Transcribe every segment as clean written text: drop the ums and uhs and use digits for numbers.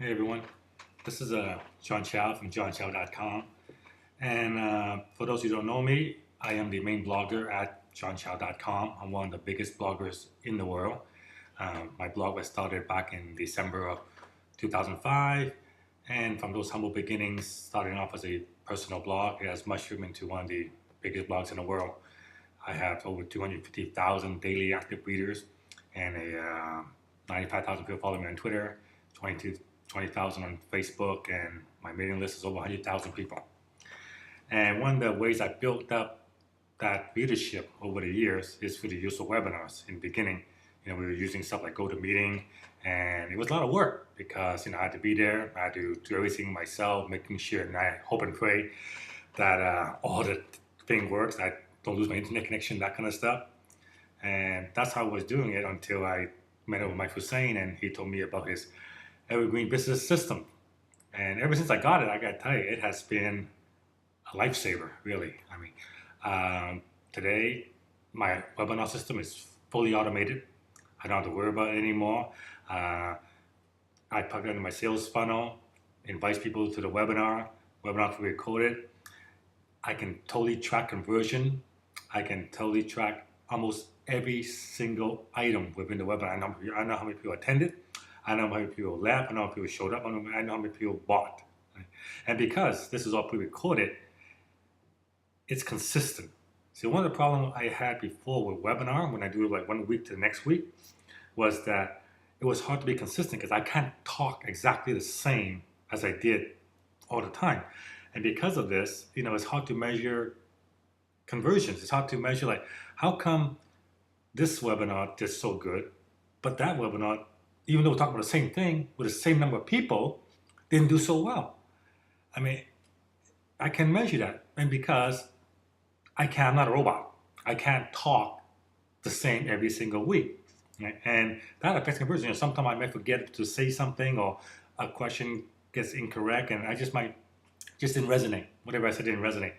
Hey everyone, this is John Chow from johnchow.com. And for those who don't know me, I am the main blogger at johnchow.com. I'm one of the biggest bloggers in the world. My blog was started back in December of 2005. And from those humble beginnings, starting off as a personal blog, it has mushroomed into one of the biggest blogs in the world. I have over 250,000 daily active readers and 95,000 people following me on Twitter, 20,000 on Facebook, and my mailing list is over 100,000 people. And one of the ways I built up that readership over the years is through the use of webinars. In the beginning, we were using stuff like GoToMeeting, and it was a lot of work because I had to be there, I had to do everything myself, making sure, and I hope and pray that all the thing works. I don't lose my internet connection, that kind of stuff. And that's how I was doing it until I met up with Mike Hussein, and he told me about his Evergreen business system. And ever since I got it, I got to tell you, it has been a lifesaver, really. Today, my webinar system is fully automated. I don't have to worry about it anymore. I plug it into my sales funnel, invites people to the webinar to be recorded. I can totally track conversion. I can totally track almost every single item within the webinar. I know how many people attended. I know how many people left. I know how many people showed up. I know how many people bought. Right? And because this is all pre-recorded, it's consistent. See, one of the problems I had before with webinar, when I do it like 1 week to the next week, was that it was hard to be consistent because I can't talk exactly the same as I did all the time. And because of this, it's hard to measure conversions. It's hard to measure, like, how come this webinar did so good, but that webinar, even though we're talking about the same thing with the same number of people, didn't do so well. I can measure that. And because I'm not a robot. I can't talk the same every single week. Right? And that affects conversion. Sometimes I might forget to say something, or a question gets incorrect, and I just didn't resonate. Whatever I said didn't resonate.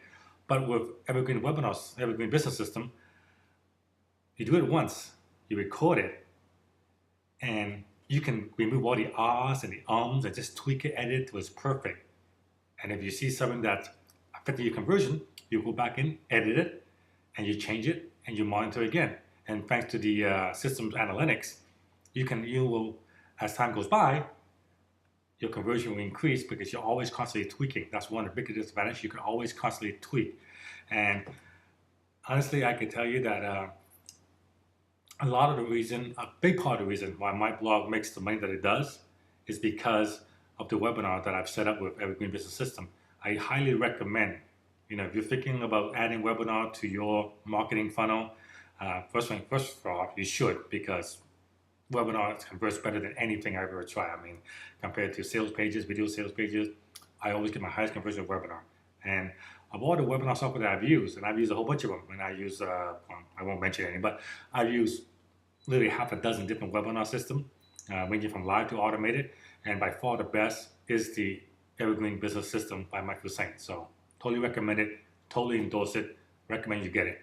But with Evergreen Webinars, Evergreen Business System, you do it once, you record it, and you can remove all the ahs and the ums and just tweak it, edit it till it's perfect. And if you see something that's affecting your conversion, you go back in, edit it, and you change it, and you monitor again. And thanks to the systems analytics, you will, as time goes by, your conversion will increase because you're always constantly tweaking. That's one of the biggest advantages. You can always constantly tweak. And honestly, I can tell you that a big part of the reason why my blog makes the money that it does is because of the webinar that I've set up with Evergreen Business System. I highly recommend, if you're thinking about adding webinar to your marketing funnel, first of all, you should, because webinar converts better than anything I've ever tried. Compared to sales pages, video sales pages, I always get my highest conversion webinar. And of all the webinar software that I've used, and I've used a whole bunch of them, and I use, I won't mention any, but I've used literally half a dozen different webinar systems, ranging from live to automated, and by far the best is the Evergreen Business System by Mike Hussein. So totally recommend it, totally endorse it, recommend you get it.